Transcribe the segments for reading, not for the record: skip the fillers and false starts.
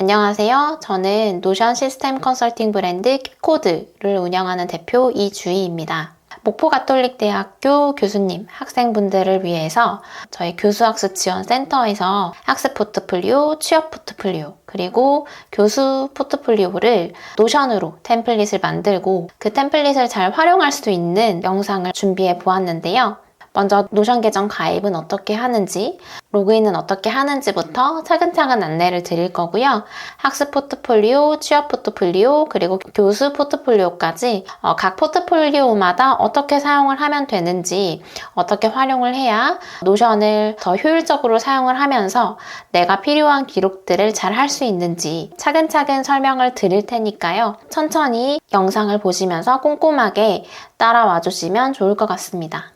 안녕하세요. 저는 노션 시스템 컨설팅 브랜드 키코드를 운영하는 대표 이주희입니다. 목포가톨릭대학교 교수님, 학생분들을 위해서 저희 교수학습 지원센터에서 학습 포트폴리오, 취업 포트폴리오, 그리고 교수 포트폴리오를 노션으로 템플릿을 만들고 그 템플릿을 잘 활용할 수 있는 영상을 준비해 보았는데요. 먼저 노션 계정 가입은 어떻게 하는지, 로그인은 어떻게 하는지부터 차근차근 안내를 드릴 거고요. 학습 포트폴리오, 취업 포트폴리오, 그리고 교수 포트폴리오까지 각 포트폴리오마다 어떻게 사용을 하면 되는지, 어떻게 활용을 해야 노션을 더 효율적으로 사용을 하면서 내가 필요한 기록들을 잘 할 수 있는지 차근차근 설명을 드릴 테니까요. 천천히 영상을 보시면서 꼼꼼하게 따라와 주시면 좋을 것 같습니다.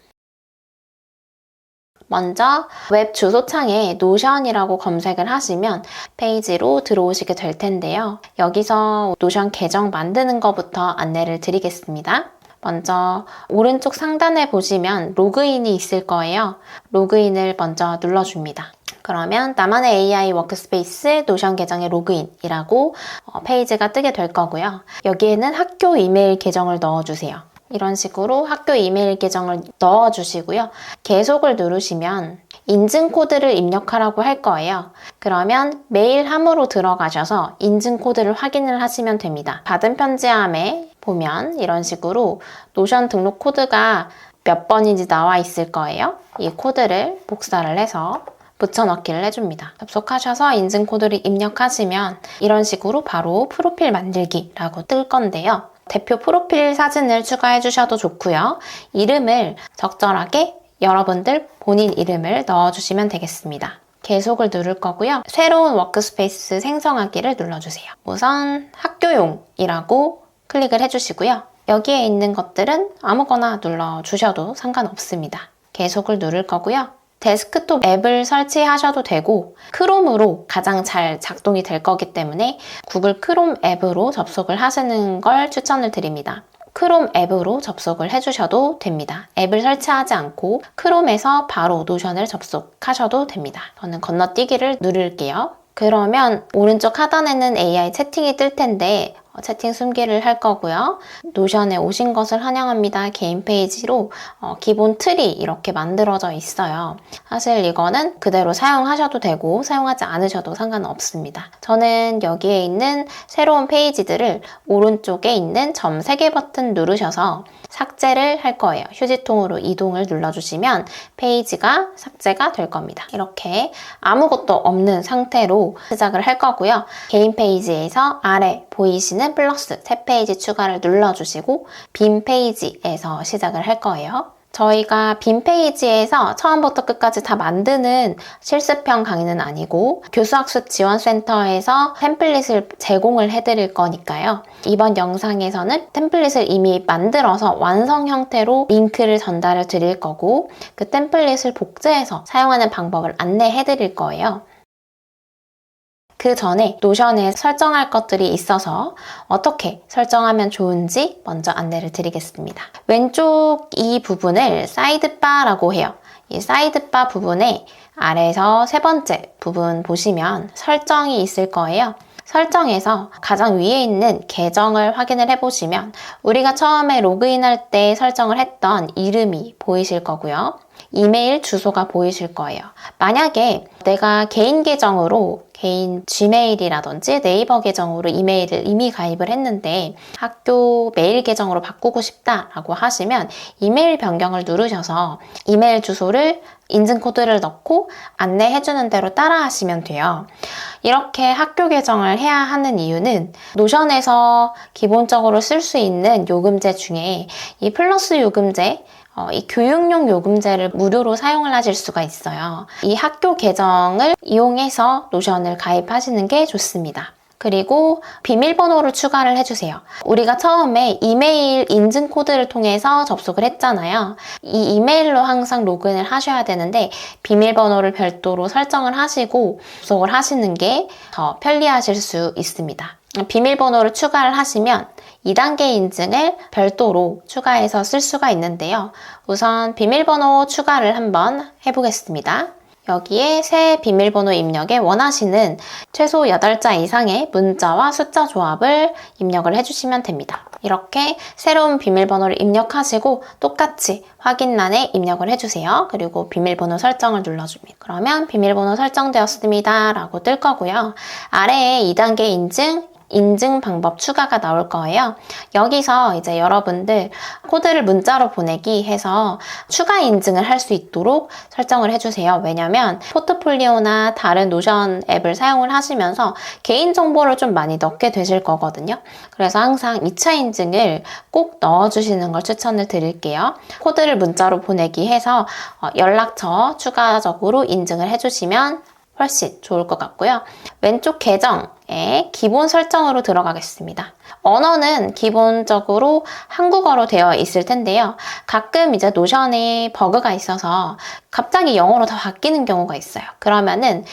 먼저 웹 주소창에 노션이라고 검색을 하시면 페이지로 들어오시게 될 텐데요. 여기서 노션 계정 만드는 것부터 안내를 드리겠습니다. 먼저 오른쪽 상단에 보시면 로그인이 있을 거예요. 로그인을 먼저 눌러줍니다. 그러면 나만의 AI 워크스페이스 노션 계정의 로그인이라고 페이지가 뜨게 될 거고요. 여기에는 학교 이메일 계정을 넣어주세요. 이런 식으로 학교 이메일 계정을 넣어주시고요. 계속을 누르시면 인증코드를 입력하라고 할 거예요. 그러면 메일함으로 들어가셔서 인증코드를 확인을 하시면 됩니다. 받은 편지함에 보면 이런 식으로 노션 등록 코드가 몇 번인지 나와 있을 거예요. 이 코드를 복사를 해서 붙여넣기를 해줍니다. 접속하셔서 인증코드를 입력하시면 이런 식으로 바로 프로필 만들기라고 뜰 건데요. 대표 프로필 사진을 추가해 주셔도 좋고요. 이름을 적절하게 여러분들 본인 이름을 넣어주시면 되겠습니다. 계속을 누를 거고요. 새로운 워크스페이스 생성하기를 눌러주세요. 우선 학교용이라고 클릭을 해주시고요. 여기에 있는 것들은 아무거나 눌러주셔도 상관없습니다. 계속을 누를 거고요. 데스크톱 앱을 설치하셔도 되고 크롬으로 가장 잘 작동이 될 거기 때문에 구글 크롬 앱으로 접속을 하시는 걸 추천을 드립니다. 크롬 앱으로 접속을 해주셔도 됩니다. 앱을 설치하지 않고 크롬에서 바로 노션을 접속하셔도 됩니다. 저는 건너뛰기를 누를게요. 그러면 오른쪽 하단에는 AI 채팅이 뜰 텐데 채팅 숨기를 할 거고요. 노션에 오신 것을 환영합니다. 개인 페이지로 기본 틀이 이렇게 만들어져 있어요. 사실 이거는 그대로 사용하셔도 되고 사용하지 않으셔도 상관없습니다. 저는 여기에 있는 새로운 페이지들을 오른쪽에 있는 점 3개 버튼 누르셔서 삭제를 할 거예요. 휴지통으로 이동을 눌러주시면 페이지가 삭제가 될 겁니다. 이렇게 아무것도 없는 상태로 시작을 할 거고요. 개인 페이지에서 아래 보이시는 플러스 3페이지 추가를 눌러주시고 빈 페이지에서 시작을 할 거예요. 저희가 빈 페이지에서 처음부터 끝까지 다 만드는 실습형 강의는 아니고 교수학습 지원센터에서 템플릿을 제공을 해드릴 거니까요. 이번 영상에서는 템플릿을 이미 만들어서 완성 형태로 링크를 전달을 드릴 거고 그 템플릿을 복제해서 사용하는 방법을 안내해 드릴 거예요. 그 전에 노션에 설정할 것들이 있어서 어떻게 설정하면 좋은지 먼저 안내를 드리겠습니다. 왼쪽 이 부분을 사이드바라고 해요. 이 사이드바 부분에 아래에서 3번째 부분 보시면 설정이 있을 거예요. 설정에서 가장 위에 있는 계정을 확인을 해보시면 우리가 처음에 로그인할 때 설정을 했던 이름이 보이실 거고요. 이메일 주소가 보이실 거예요. 만약에 내가 개인 계정으로 개인 지메일이라든지 네이버 계정으로 이메일을 이미 가입을 했는데 학교 메일 계정으로 바꾸고 싶다라고 하시면 이메일 변경을 누르셔서 이메일 주소를 인증코드를 넣고 안내해주는 대로 따라 하시면 돼요. 이렇게 학교 계정을 해야 하는 이유는 노션에서 기본적으로 쓸 수 있는 요금제 중에 이 플러스 요금제 이 교육용 요금제를 무료로 사용을 하실 수가 있어요. 이 학교 계정을 이용해서 노션을 가입하시는 게 좋습니다. 그리고 비밀번호를 추가를 해주세요. 우리가 처음에 이메일 인증 코드를 통해서 접속을 했잖아요. 이 이메일로 항상 로그인을 하셔야 되는데 비밀번호를 별도로 설정을 하시고 접속을 하시는 게 더 편리하실 수 있습니다. 비밀번호를 추가를 하시면 2단계 인증을 별도로 추가해서 쓸 수가 있는데요. 우선 비밀번호 추가를 한번 해보겠습니다. 여기에 새 비밀번호 입력에 원하시는 최소 8자 이상의 문자와 숫자 조합을 입력을 해주시면 됩니다. 이렇게 새로운 비밀번호를 입력하시고 똑같이 확인란에 입력을 해주세요. 그리고 비밀번호 설정을 눌러줍니다. 그러면 비밀번호 설정되었습니다 라고 뜰 거고요. 아래에 2단계 인증 방법 추가가 나올 거예요. 여기서 이제 여러분들 코드를 문자로 보내기 해서 추가 인증을 할 수 있도록 설정을 해주세요. 왜냐면 포트폴리오나 다른 노션 앱을 사용을 하시면서 개인정보를 좀 많이 넣게 되실 거거든요. 그래서 항상 2차 인증을 꼭 넣어주시는 걸 추천을 드릴게요. 코드를 문자로 보내기 해서 연락처 추가적으로 인증을 해주시면 훨씬 좋을 것 같고요. 왼쪽 계정에 기본 설정으로 들어가겠습니다. 언어는 기본적으로 한국어로 되어 있을 텐데요. 가끔 이제 노션에 버그가 있어서 갑자기 영어로 다 바뀌는 경우가 있어요. 그러면은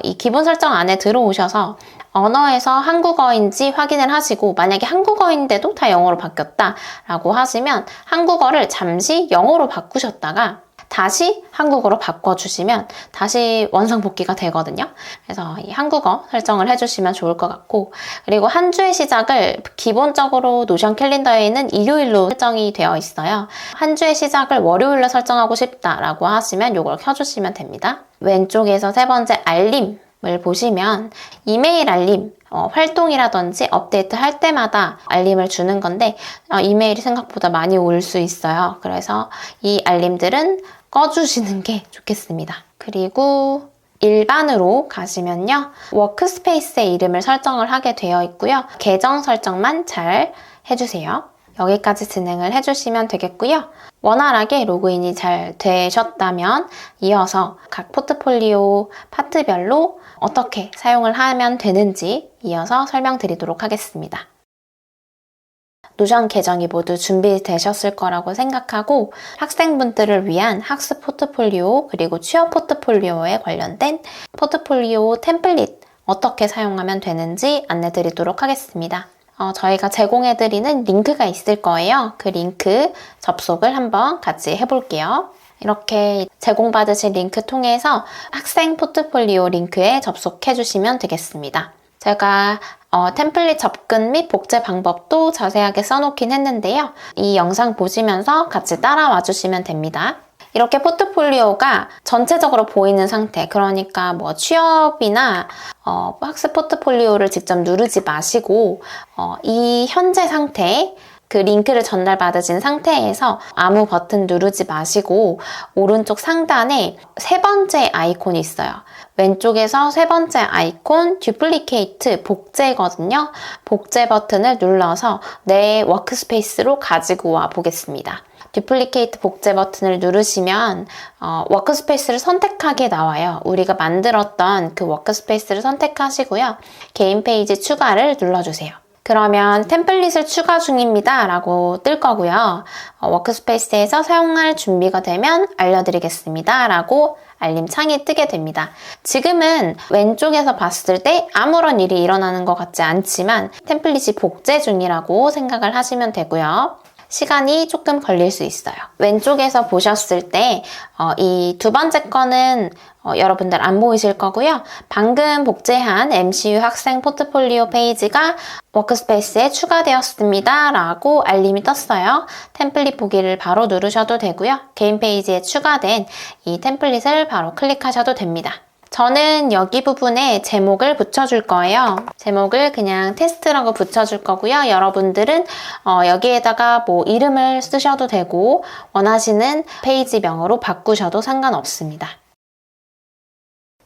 이 기본 설정 안에 들어오셔서 언어에서 한국어인지 확인을 하시고, 만약에 한국어인데도 다 영어로 바뀌었다라고 하시면 한국어를 잠시 영어로 바꾸셨다가 다시 한국어로 바꿔주시면 다시 원상복귀가 되거든요. 그래서 이 한국어 설정을 해주시면 좋을 것 같고, 그리고 한 주의 시작을 기본적으로 노션 캘린더에는 일요일로 설정이 되어 있어요. 한 주의 시작을 월요일로 설정하고 싶다라고 하시면 이걸 켜주시면 됩니다. 왼쪽에서 세 번째 알림을 보시면 이메일 알림, 활동이라든지 업데이트 할 때마다 알림을 주는 건데 이메일이 생각보다 많이 올 수 있어요. 그래서 이 알림들은 꺼주시는 게 좋겠습니다. 그리고 일반으로 가시면요. 워크스페이스의 이름을 설정을 하게 되어 있고요. 계정 설정만 잘 해주세요. 여기까지 진행을 해주시면 되겠고요. 원활하게 로그인이 잘 되셨다면 이어서 각 포트폴리오 파트별로 어떻게 사용을 하면 되는지 이어서 설명드리도록 하겠습니다. 노션 계정이 모두 준비되셨을 거라고 생각하고 학생분들을 위한 학습 포트폴리오 그리고 취업 포트폴리오에 관련된 포트폴리오 템플릿 어떻게 사용하면 되는지 안내드리도록 하겠습니다. 저희가 제공해드리는 링크가 있을 거예요. 그 링크 접속을 한번 같이 해볼게요. 이렇게 제공받으신 링크 통해서 학생 포트폴리오 링크에 접속해주시면 되겠습니다. 제가 템플릿 접근 및 복제 방법도 자세하게 써놓긴 했는데요. 이 영상 보시면서 같이 따라와 주시면 됩니다. 이렇게 포트폴리오가 전체적으로 보이는 상태, 그러니까 뭐 취업이나 학습 포트폴리오를 직접 누르지 마시고 이 현재 상태, 그 링크를 전달받으신 상태에서 아무 버튼 누르지 마시고 오른쪽 상단에 세 번째 아이콘이 있어요. 왼쪽에서 세 번째 아이콘 듀플리케이트 복제거든요. 복제 버튼을 눌러서 내 워크스페이스로 가지고 와 보겠습니다. 듀플리케이트 복제 버튼을 누르시면 워크스페이스를 선택하게 나와요. 우리가 만들었던 그 워크스페이스를 선택하시고요. 개인 페이지 추가를 눌러주세요. 그러면 템플릿을 추가 중입니다 라고 뜰 거고요. 워크스페이스에서 사용할 준비가 되면 알려드리겠습니다 라고 알림 창이 뜨게 됩니다. 지금은 왼쪽에서 봤을 때 아무런 일이 일어나는 것 같지 않지만 템플릿이 복제 중이라고 생각을 하시면 되고요. 시간이 조금 걸릴 수 있어요. 왼쪽에서 보셨을 때 이 두 번째 거는 여러분들 안 보이실 거고요. 방금 복제한 MCU 학생 포트폴리오 페이지가 워크스페이스에 추가되었습니다 라고 알림이 떴어요. 템플릿 보기를 바로 누르셔도 되고요. 개인 페이지에 추가된 이 템플릿을 바로 클릭하셔도 됩니다. 저는 여기 부분에 제목을 붙여줄 거예요. 제목을 그냥 테스트라고 붙여줄 거고요. 여러분들은 여기에다가 뭐 이름을 쓰셔도 되고 원하시는 페이지명으로 바꾸셔도 상관없습니다.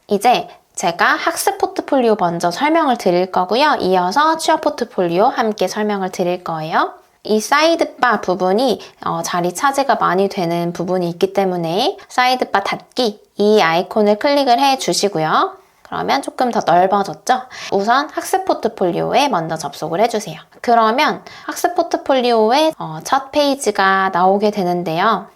이제 제가 학습 포트폴리오 먼저 설명을 드릴 거고요. 이어서 취업 포트폴리오 함께 설명을 드릴 거예요. 이 사이드바 부분이 자리 차지가 많이 되는 부분이 있기 때문에 사이드바 닫기 이 아이콘을 클릭을 해 주시고요. 그러면 조금 더 넓어졌죠? 우선 학습 포트폴리오에 먼저 접속을 해주세요. 그러면 학습 포트폴리오의 첫 페이지가 나오게 되는데요.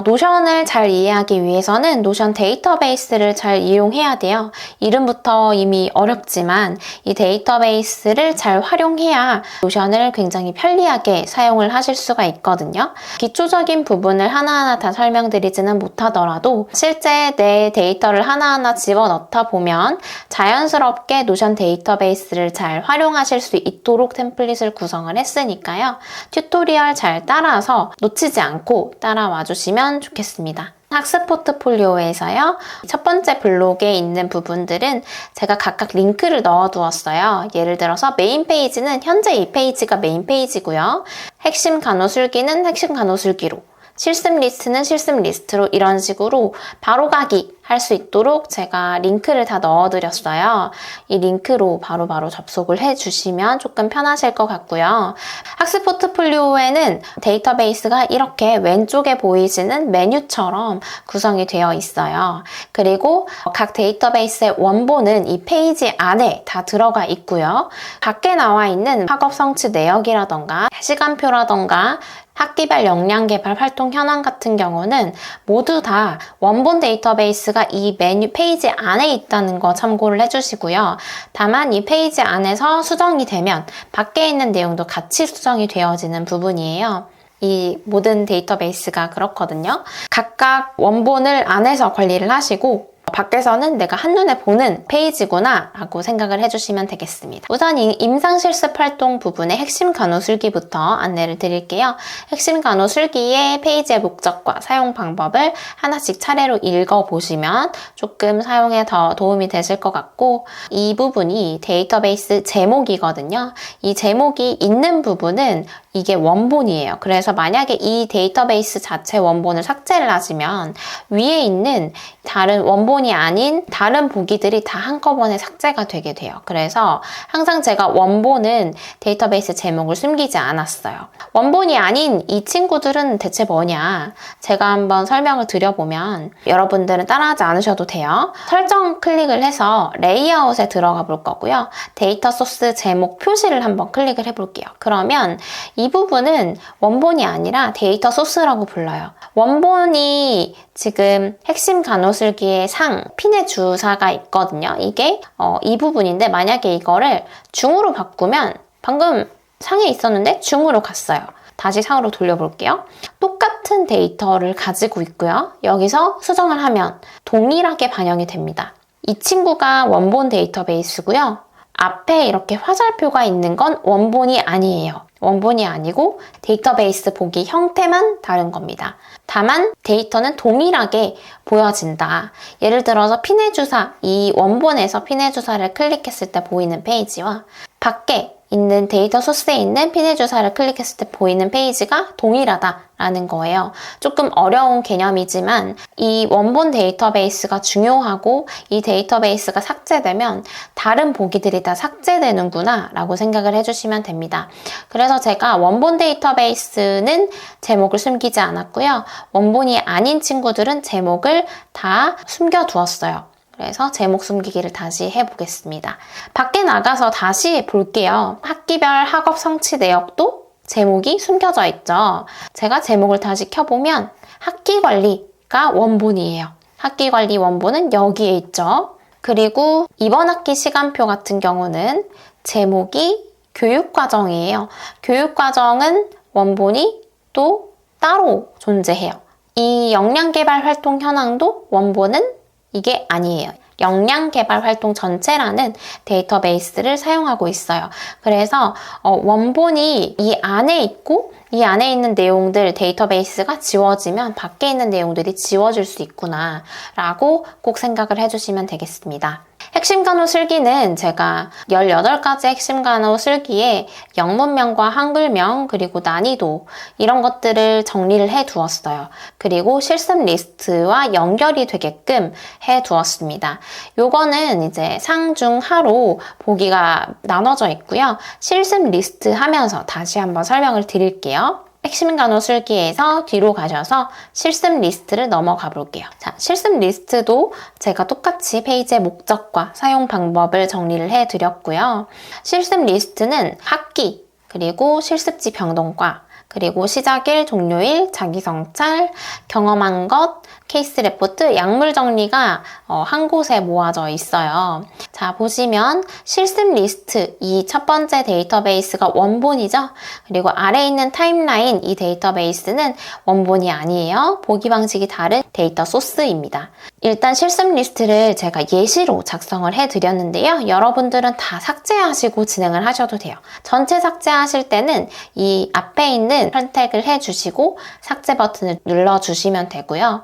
노션을 잘 이해하기 위해서는 노션 데이터베이스를 잘 이용해야 돼요. 이름부터 이미 어렵지만 이 데이터베이스를 잘 활용해야 노션을 굉장히 편리하게 사용을 하실 수가 있거든요. 기초적인 부분을 하나하나 다 설명드리지는 못하더라도 실제 내 데이터를 하나하나 집어넣다 보면 자연스럽게 노션 데이터베이스를 잘 활용하실 수 있도록 템플릿을 구성을 했으니까요. 튜토리얼 잘 따라서 놓치지 않고 따라와 주시면 좋겠습니다. 학습 포트폴리오에서요. 첫 번째 블록에 있는 부분들은 제가 각각 링크를 넣어두었어요. 예를 들어서 메인 페이지는 현재 이 페이지가 메인 페이지고요. 핵심 간호술기는 핵심 간호술기로, 실습 리스트는 실습 리스트로 이런 식으로 바로가기 할 수 있도록 제가 링크를 다 넣어드렸어요. 이 링크로 바로바로 접속을 해주시면 조금 편하실 것 같고요. 학습 포트폴리오에는 데이터베이스가 이렇게 왼쪽에 보이시는 메뉴처럼 구성이 되어 있어요. 그리고 각 데이터베이스의 원본은 이 페이지 안에 다 들어가 있고요. 밖에 나와 있는 학업 성취 내역이라던가 시간표라던가 학기별 역량 개발 활동 현황 같은 경우는 모두 다 원본 데이터베이스가 이 메뉴 페이지 안에 있다는 거 참고를 해주시고요. 다만 이 페이지 안에서 수정이 되면 밖에 있는 내용도 같이 수정이 되어지는 부분이에요. 이 모든 데이터베이스가 그렇거든요. 각각 원본을 안에서 관리를 하시고 밖에서는 내가 한눈에 보는 페이지구나 라고 생각을 해주시면 되겠습니다. 우선 이 임상실습 활동 부분의 핵심 간호술기부터 안내를 드릴게요. 핵심 간호술기의 페이지의 목적과 사용 방법을 하나씩 차례로 읽어보시면 조금 사용에 더 도움이 되실 것 같고, 이 부분이 데이터베이스 제목이거든요. 이 제목이 있는 부분은 이게 원본이에요. 그래서 만약에 이 데이터베이스 자체 원본을 삭제를 하시면 위에 있는 다른 원본이 아닌 다른 보기들이 다 한꺼번에 삭제가 되게 돼요. 그래서 항상 제가 원본은 데이터베이스 제목을 숨기지 않았어요. 원본이 아닌 이 친구들은 대체 뭐냐? 제가 한번 설명을 드려보면 여러분들은 따라하지 않으셔도 돼요. 설정 클릭을 해서 레이아웃에 들어가 볼 거고요. 데이터 소스 제목 표시를 한번 클릭을 해볼게요. 그러면 이 부분은 원본이 아니라 데이터 소스라고 불러요. 원본이 지금 핵심 간호술기의 상, 핀의 주사가 있거든요. 이게 이 부분인데 만약에 이거를 중으로 바꾸면 방금 상에 있었는데 중으로 갔어요. 다시 상으로 돌려볼게요. 똑같은 데이터를 가지고 있고요. 여기서 수정을 하면 동일하게 반영이 됩니다. 이 친구가 원본 데이터베이스고요. 앞에 이렇게 화살표가 있는 건 원본이 아니에요. 원본이 아니고 데이터베이스 보기 형태만 다른 겁니다. 다만 데이터는 동일하게 보여진다. 예를 들어서 핀의 주사, 이 원본에서 핀의 주사를 클릭했을 때 보이는 페이지와 밖에 있는 데이터 소스에 있는 핀의 주사를 클릭했을 때 보이는 페이지가 동일하다라는 거예요. 조금 어려운 개념이지만 이 원본 데이터베이스가 중요하고 이 데이터베이스가 삭제되면 다른 보기들이 다 삭제되는구나 라고 생각을 해주시면 됩니다. 그래서 제가 원본 데이터베이스는 제목을 숨기지 않았고요. 원본이 아닌 친구들은 제목을 다 숨겨두었어요. 그래서 제목 숨기기를 다시 해보겠습니다. 밖에 나가서 다시 볼게요. 학기별 학업 성취 내역도 제목이 숨겨져 있죠. 제가 제목을 다시 켜보면 학기관리가 원본이에요. 학기관리 원본은 여기에 있죠. 그리고 이번 학기 시간표 같은 경우는 제목이 교육과정이에요. 교육과정은 원본이 또 따로 존재해요. 이 역량개발 활동 현황도 원본은 이게 아니에요. 역량개발 활동 전체라는 데이터베이스를 사용하고 있어요. 그래서 원본이 이 안에 있고 이 안에 있는 내용들 데이터베이스가 지워지면 밖에 있는 내용들이 지워질 수 있구나 라고 꼭 생각을 해주시면 되겠습니다. 핵심 간호 술기는 제가 18가지 핵심 간호 술기에 영문명과 한글명 그리고 난이도 이런 것들을 정리를 해 두었어요. 그리고 실습 리스트와 연결이 되게끔 해 두었습니다. 요거는 이제 상중 하로 보기가 나눠져 있고요. 실습 리스트 하면서 다시 한번 설명을 드릴게요. 핵심 간호 술기에서 뒤로 가셔서 실습 리스트를 넘어가 볼게요. 자, 실습 리스트도 제가 똑같이 페이지의 목적과 사용 방법을 정리를 해드렸고요. 실습 리스트는 학기, 그리고 실습지 병동과, 그리고 시작일, 종료일, 자기성찰, 경험한 것, 케이스 레포트, 약물 정리가 한 곳에 모아져 있어요. 자, 보시면 실습 리스트, 이 첫 번째 데이터베이스가 원본이죠. 그리고 아래에 있는 타임라인, 이 데이터베이스는 원본이 아니에요. 보기 방식이 다른 데이터 소스입니다. 일단 실습 리스트를 제가 예시로 작성을 해드렸는데요. 여러분들은 다 삭제하시고 진행을 하셔도 돼요. 전체 삭제하실 때는 이 앞에 있는 선택을 해주시고 삭제 버튼을 눌러주시면 되고요.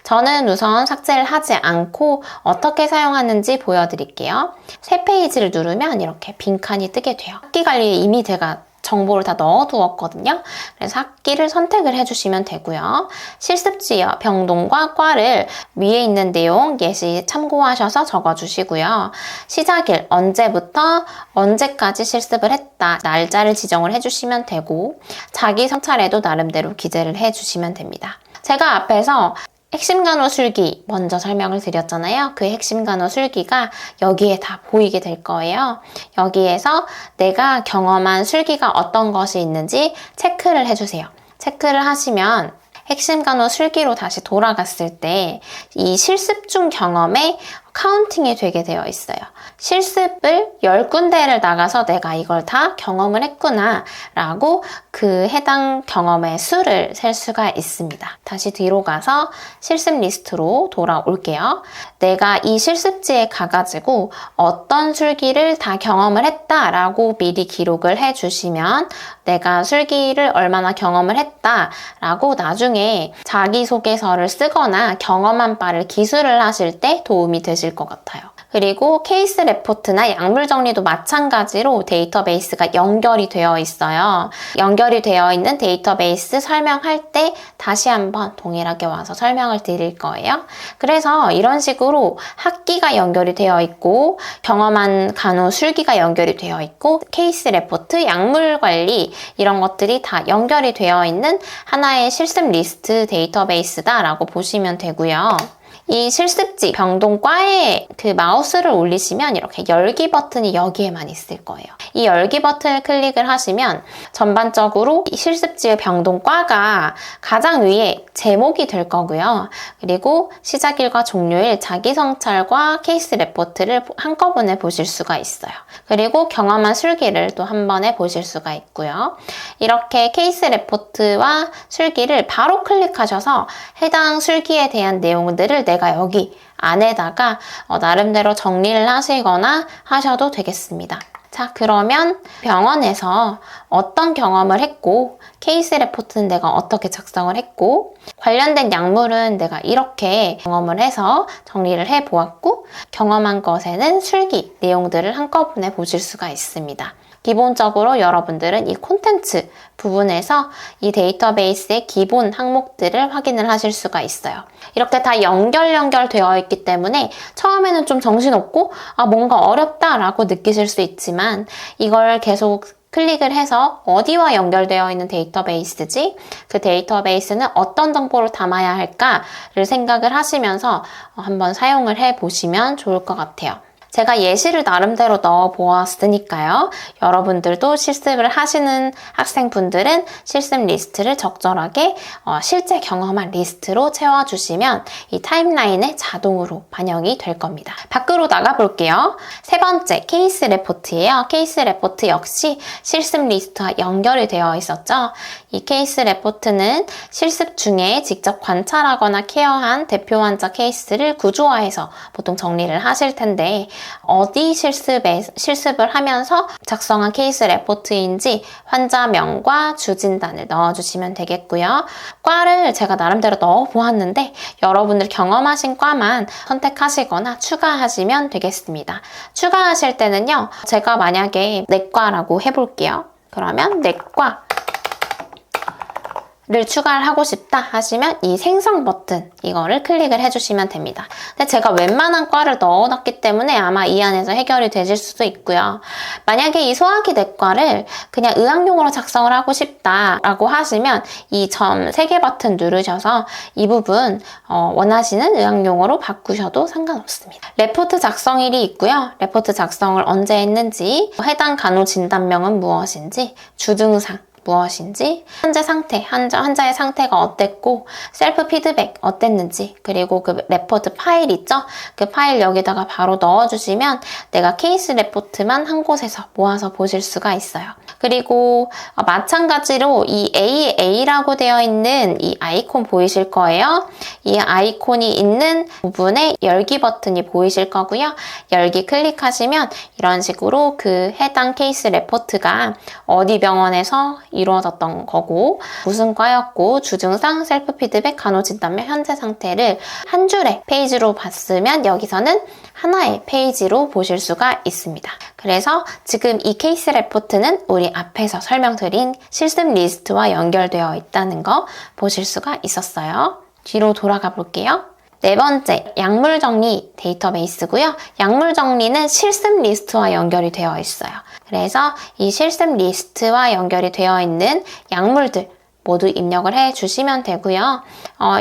저는 우선 삭제를 하지 않고 어떻게 사용하는지 보여드릴게요. 새 페이지를 누르면 이렇게 빈칸이 뜨게 돼요. 학기 관리에 이미 제가 정보를 다 넣어두었거든요. 그래서 학기를 선택을 해주시면 되고요. 실습지역, 병동과 과를 위에 있는 내용 예시 참고하셔서 적어주시고요. 시작일, 언제부터 언제까지 실습을 했다, 날짜를 지정을 해주시면 되고 자기 성찰에도 나름대로 기재를 해주시면 됩니다. 제가 앞에서 핵심 간호 술기 먼저 설명을 드렸잖아요. 그 핵심 간호 술기가 여기에 다 보이게 될 거예요. 여기에서 내가 경험한 술기가 어떤 것이 있는지 체크를 해주세요. 체크를 하시면 핵심 간호 술기로 다시 돌아갔을 때 이 실습 중 경험에 카운팅이 되게 되어 있어요. 실습을 10군데를 나가서 내가 이걸 다 경험을 했구나 라고 그 해당 경험의 수를 셀 수가 있습니다. 다시 뒤로 가서 실습 리스트로 돌아올게요. 내가 이 실습지에 가가지고 어떤 술기를 다 경험을 했다라고 미리 기록을 해주시면 내가 술기를 얼마나 경험을 했다라고 나중에 자기소개서를 쓰거나 경험한 바를 기술을 하실 때 도움이 되실 것 같아요. 그리고 케이스 레포트나 약물 정리도 마찬가지로 데이터베이스가 연결이 되어 있어요. 연결이 되어 있는 데이터베이스 설명할 때 다시 한번 동일하게 와서 설명을 드릴 거예요. 그래서 이런 식으로 학기가 연결이 되어 있고 경험한 간호 술기가 연결이 되어 있고 케이스 레포트, 약물 관리 이런 것들이 다 연결이 되어 있는 하나의 실습 리스트 데이터베이스다라고 보시면 되고요. 이 실습지 병동과에 그 마우스를 올리시면 이렇게 열기 버튼이 여기에만 있을 거예요. 이 열기 버튼을 클릭을 하시면 전반적으로 이 실습지의 병동과가 가장 위에 제목이 될 거고요. 그리고 시작일과 종료일, 자기성찰과 케이스 레포트를 한꺼번에 보실 수가 있어요. 그리고 경험한 술기를 또 한 번에 보실 수가 있고요. 이렇게 케이스 레포트와 술기를 바로 클릭하셔서 해당 술기에 대한 내용들을 내가 여기 안에다가 나름대로 정리를 하시거나 하셔도 되겠습니다. 자, 그러면 병원에서 어떤 경험을 했고 케이스 레포트는 내가 어떻게 작성을 했고 관련된 약물은 내가 이렇게 경험을 해서 정리를 해보았고 경험한 것에는 술기 내용들을 한꺼번에 보실 수가 있습니다. 기본적으로 여러분들은 이 콘텐츠 부분에서 이 데이터베이스의 기본 항목들을 확인을 하실 수가 있어요. 이렇게 다 연결되어 있기 때문에 처음에는 좀 정신없고 뭔가 어렵다라고 느끼실 수 있지만 이걸 계속 클릭을 해서 어디와 연결되어 있는 데이터베이스지? 그 데이터베이스는 어떤 정보를 담아야 할까를 생각을 하시면서 한번 사용을 해보시면 좋을 것 같아요. 제가 예시를 나름대로 넣어 보았으니까요. 여러분들도 실습을 하시는 학생분들은 실습 리스트를 적절하게 실제 경험한 리스트로 채워주시면 이 타임라인에 자동으로 반영이 될 겁니다. 밖으로 나가 볼게요. 세 번째, 케이스 레포트예요. 케이스 레포트 역시 실습 리스트와 연결이 되어 있었죠. 이 케이스 레포트는 실습 중에 직접 관찰하거나 케어한 대표 환자 케이스를 구조화해서 보통 정리를 하실 텐데 어디 실습을 하면서 작성한 케이스 레포트인지 환자명과 주진단을 넣어주시면 되겠고요. 과를 제가 나름대로 넣어보았는데 여러분들 경험하신 과만 선택하시거나 추가하시면 되겠습니다. 추가하실 때는요. 제가 만약에 내과라고 해볼게요. 그러면 내과 를 추가를 하고 싶다 하시면 이 생성 버튼 이거를 클릭을 해주시면 됩니다. 근데 제가 웬만한 과를 넣어놨기 때문에 아마 이 안에서 해결이 되실 수도 있고요. 만약에 이 소화기 내과를 그냥 의학용으로 작성을 하고 싶다라고 하시면 이 점 3개 버튼 누르셔서 이 부분 원하시는 의학용어로 바꾸셔도 상관없습니다. 레포트 작성일이 있고요. 레포트 작성을 언제 했는지, 해당 간호 진단명은 무엇인지, 주증상 무엇인지, 현재 상태, 환자의 상태가 어땠고, 셀프 피드백 어땠는지, 그리고 그 레포트 파일 있죠? 그 파일 여기다가 바로 넣어주시면 내가 케이스 레포트만 한 곳에서 모아서 보실 수가 있어요. 그리고 마찬가지로 이 AA라고 되어 있는 이 아이콘 보이실 거예요. 이 아이콘이 있는 부분에 열기 버튼이 보이실 거고요. 열기 클릭하시면 이런 식으로 그 해당 케이스 레포트가 어디 병원에서 이루어졌던 거고, 무슨 과였고, 주증상, 셀프 피드백, 간호진단며 현재 상태를 한 줄의 페이지로 봤으면 여기서는 하나의 페이지로 보실 수가 있습니다. 그래서 지금 이 케이스 레포트는 우리 앞에서 설명드린 실습 리스트와 연결되어 있다는 거 보실 수가 있었어요. 뒤로 돌아가 볼게요. 네 번째, 약물 정리 데이터베이스고요. 약물 정리는 실습 리스트와 연결이 되어 있어요. 그래서 이 실습 리스트와 연결이 되어 있는 약물들 모두 입력을 해주시면 되고요.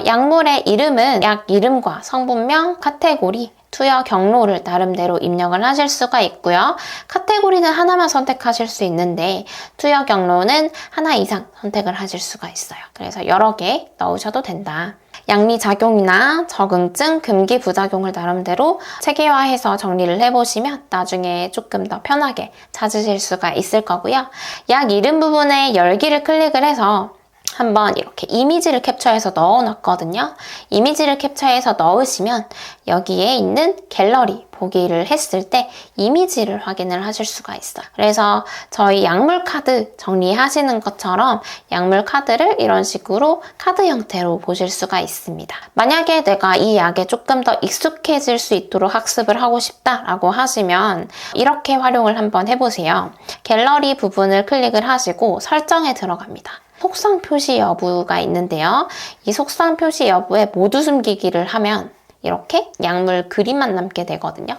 약물의 이름은 약 이름과 성분명, 카테고리, 투여 경로를 나름대로 입력을 하실 수가 있고요. 카테고리는 하나만 선택하실 수 있는데 투여 경로는 하나 이상 선택을 하실 수가 있어요. 그래서 여러 개 넣으셔도 된다. 양리작용이나 적응증, 금기 부작용을 나름대로 체계화해서 정리를 해보시면 나중에 조금 더 편하게 찾으실 수가 있을 거고요. 약 이름 부분에 열기를 클릭을 해서 한번 이렇게 이미지를 캡처해서 넣어놨거든요. 이미지를 캡처해서 넣으시면 여기에 있는 갤러리 보기를 했을 때 이미지를 확인을 하실 수가 있어요. 그래서 저희 약물 카드 정리하시는 것처럼 약물 카드를 이런 식으로 카드 형태로 보실 수가 있습니다. 만약에 내가 이 약에 조금 더 익숙해질 수 있도록 학습을 하고 싶다라고 하시면 이렇게 활용을 한번 해보세요. 갤러리 부분을 클릭을 하시고 설정에 들어갑니다. 속성 표시 여부가 있는데요. 이 속성 표시 여부에 모두 숨기기를 하면 이렇게 약물 그림만 남게 되거든요.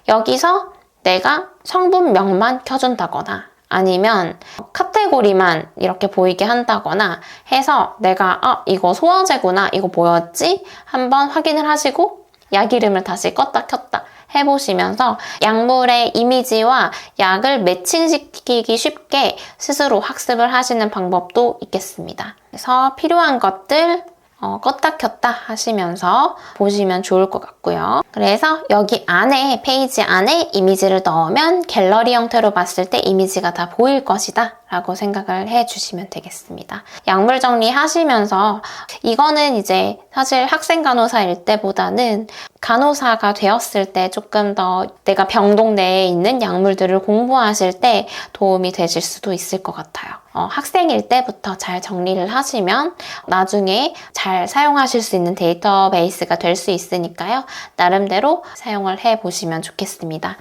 여기서 내가 성분명만 켜준다거나 아니면 카테고리만 이렇게 보이게 한다거나 해서 내가 이거 소화제구나, 이거 뭐였지? 한번 확인을 하시고 약 이름을 다시 껐다 켰다 해보시면서 약물의 이미지와 약을 매칭시키기 쉽게 스스로 학습을 하시는 방법도 있겠습니다. 그래서 필요한 것들 껐다 켰다 하시면서 보시면 좋을 것 같고요. 그래서 여기 안에, 페이지 안에 이미지를 넣으면 갤러리 형태로 봤을 때 이미지가 다 보일 것이다 라고 생각을 해주시면 되겠습니다. 약물 정리하시면서 이거는 이제 사실 학생 간호사일 때보다는 간호사가 되었을 때 조금 더 내가 병동 내에 있는 약물들을 공부하실 때 도움이 되실 수도 있을 것 같아요. 학생일 때부터 잘 정리를 하시면 나중에 잘 사용하실 수 있는 데이터베이스가 될 수 있으니까요. 나름대로 사용을 해보시면 좋겠습니다.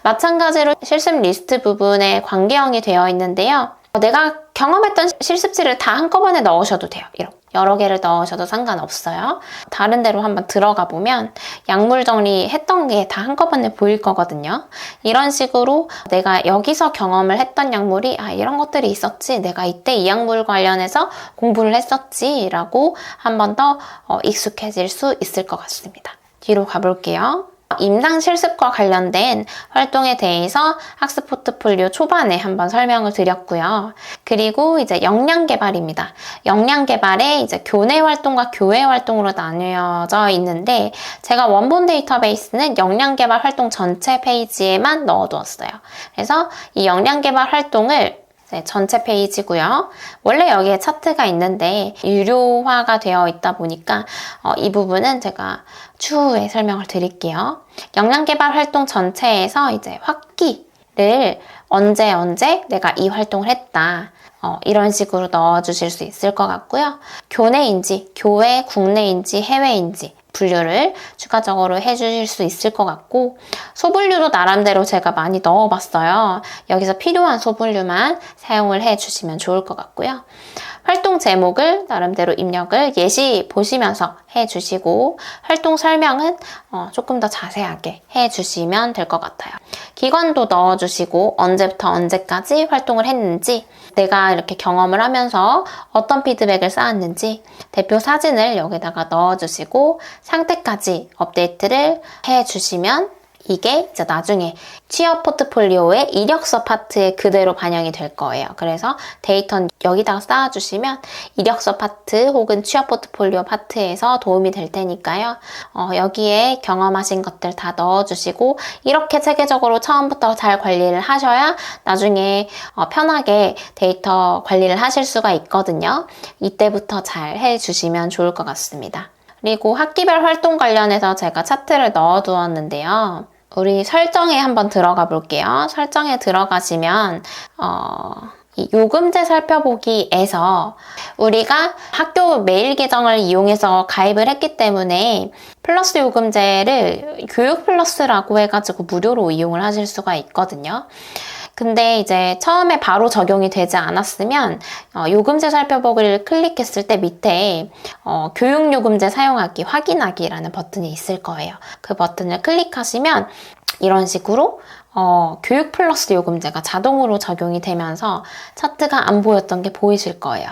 마찬가지로 실습 리스트 부분에 관계형이 되어 있는데요. 내가 경험했던 실습지를 다 한꺼번에 넣으셔도 돼요. 이렇게 여러 개를 넣으셔도 상관없어요. 다른 데로 한번 들어가 보면 약물 정리했던 게 다 한꺼번에 보일 거거든요. 이런 식으로 내가 여기서 경험을 했던 약물이 이런 것들이 있었지, 내가 이때 이 약물 관련해서 공부를 했었지 라고 한 번 더 익숙해질 수 있을 것 같습니다. 뒤로 가볼게요. 임상 실습과 관련된 활동에 대해서 학습 포트폴리오 초반에 한번 설명을 드렸고요. 그리고 이제 역량 개발입니다. 역량 개발에 이제 교내 활동과 교외 활동으로 나뉘어져 있는데 제가 원본 데이터베이스는 역량 개발 활동 전체 페이지에만 넣어두었어요. 그래서 이 역량 개발 활동을 전체 페이지고요. 원래 여기에 차트가 있는데 유료화가 되어 있다 보니까 이 부분은 제가 추후에 설명을 드릴게요. 역량개발 활동 전체에서 이제 확기를 언제 내가 이 활동을 했다. 이런 식으로 넣어주실 수 있을 것 같고요. 교내인지, 교외, 국내인지, 해외인지 분류를 추가적으로 해주실 수 있을 것 같고 소분류도 나름대로 제가 많이 넣어봤어요. 여기서 필요한 소분류만 사용을 해주시면 좋을 것 같고요. 활동 제목을 나름대로 입력을 예시 보시면서 해주시고 활동 설명은 조금 더 자세하게 해주시면 될 것 같아요. 기관도 넣어주시고 언제부터 언제까지 활동을 했는지 내가 이렇게 경험을 하면서 어떤 피드백을 쌓았는지 대표 사진을 여기다가 넣어주시고 상태까지 업데이트를 해주시면 이게 이제 나중에 취업 포트폴리오의 이력서 파트에 그대로 반영이 될 거예요. 그래서 데이터는 여기다가 쌓아주시면 이력서 파트 혹은 취업 포트폴리오 파트에서 도움이 될 테니까요. 여기에 경험하신 것들 다 넣어주시고 이렇게 체계적으로 처음부터 잘 관리를 하셔야 나중에 편하게 데이터 관리를 하실 수가 있거든요. 이때부터 잘 해주시면 좋을 것 같습니다. 그리고 학기별 활동 관련해서 제가 차트를 넣어두었는데요. 우리 설정에 한번 들어가 볼게요. 설정에 들어가시면 이 요금제 살펴보기에서 우리가 학교 메일 계정을 이용해서 가입을 했기 때문에 플러스 요금제를 교육 플러스라고 해가지고 무료로 이용을 하실 수가 있거든요. 근데 이제 처음에 바로 적용이 되지 않았으면 요금제 살펴보기를 클릭했을 때 밑에 교육요금제 사용하기 확인하기라는 버튼이 있을 거예요. 그 버튼을 클릭하시면 이런 식으로 교육 플러스 요금제가 자동으로 적용이 되면서 차트가 안 보였던 게 보이실 거예요.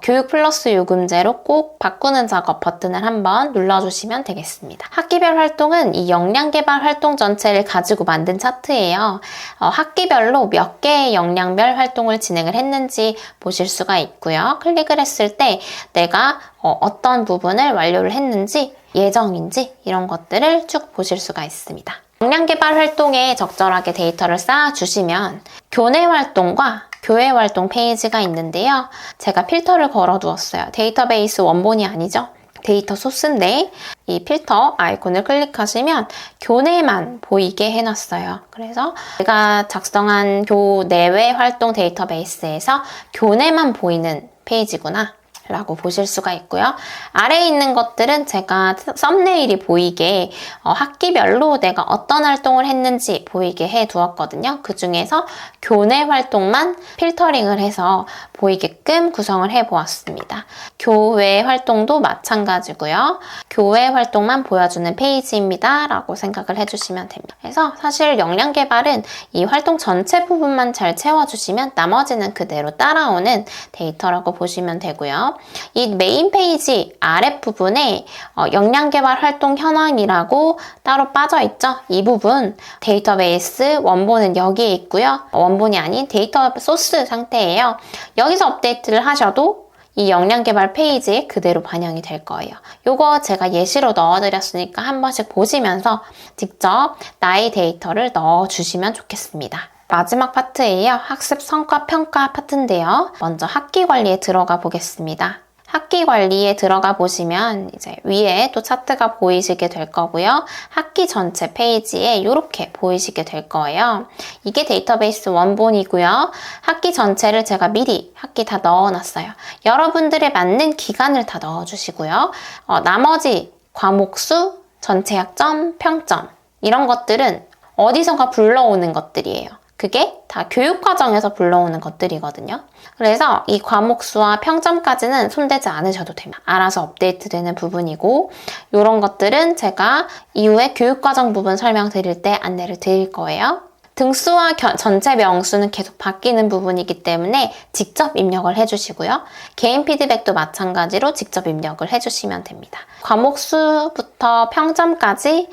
교육 플러스 요금제로 꼭 바꾸는 작업 버튼을 한번 눌러주시면 되겠습니다. 학기별 활동은 이 역량 개발 활동 전체를 가지고 만든 차트예요. 학기별로 몇 개의 역량별 활동을 진행을 했는지 보실 수가 있고요. 클릭을 했을 때 내가 어떤 부분을 완료를 했는지, 예정인지 이런 것들을 쭉 보실 수가 있습니다. 역량 개발 활동에 적절하게 데이터를 쌓아주시면 교내 활동과 교회 활동 페이지가 있는데요. 제가 필터를 걸어두었어요. 데이터베이스 원본이 아니죠. 데이터 소스인데 이 필터 아이콘을 클릭하시면 교내만 보이게 해놨어요. 그래서 제가 작성한 교내외 활동 데이터베이스에서 교내만 보이는 페이지구나 라고 보실 수가 있고요. 아래에 있는 것들은 제가 썸네일이 보이게 학기별로 내가 어떤 활동을 했는지 보이게 해 두었거든요. 그 중에서 교내 활동만 필터링을 해서 보이게끔 구성을 해 보았습니다. 교외 활동도 마찬가지고요. 교외 활동만 보여주는 페이지입니다. 라고 생각을 해주시면 됩니다. 그래서 사실 역량 개발은 이 활동 전체 부분만 잘 채워주시면 나머지는 그대로 따라오는 데이터라고 보시면 되고요. 이 메인 페이지 아랫부분에 역량 개발 활동 현황이라고 따로 빠져있죠. 이 부분 데이터베이스 원본은 여기에 있고요. 원본이 아닌 데이터 소스 상태예요. 여기서 업데이트를 하셔도 이 역량 개발 페이지에 그대로 반영이 될 거예요. 요거 제가 예시로 넣어드렸으니까 한 번씩 보시면서 직접 나의 데이터를 넣어주시면 좋겠습니다. 마지막 파트예요. 학습 성과 평가 파트인데요. 먼저 학기 관리에 들어가 보겠습니다. 학기 관리에 들어가 보시면 이제 위에 또 차트가 보이시게 될 거고요. 학기 전체 페이지에 이렇게 보이시게 될 거예요. 이게 데이터베이스 원본이고요. 학기 전체를 제가 미리 학기 다 넣어놨어요. 여러분들의 맞는 기간을 다 넣어주시고요. 나머지 과목 수, 전체 학점, 평점 이런 것들은 어디선가 불러오는 것들이에요. 그게 다 교육과정에서 불러오는 것들이거든요. 그래서 이 과목 수와 평점까지는 손대지 않으셔도 됩니다. 알아서 업데이트되는 부분이고 이런 것들은 제가 이후에 교육과정 부분 설명드릴 때 안내를 드릴 거예요. 등수와 전체 명수는 계속 바뀌는 부분이기 때문에 직접 입력을 해주시고요. 개인 피드백도 마찬가지로 직접 입력을 해주시면 됩니다. 과목 수부터 평점까지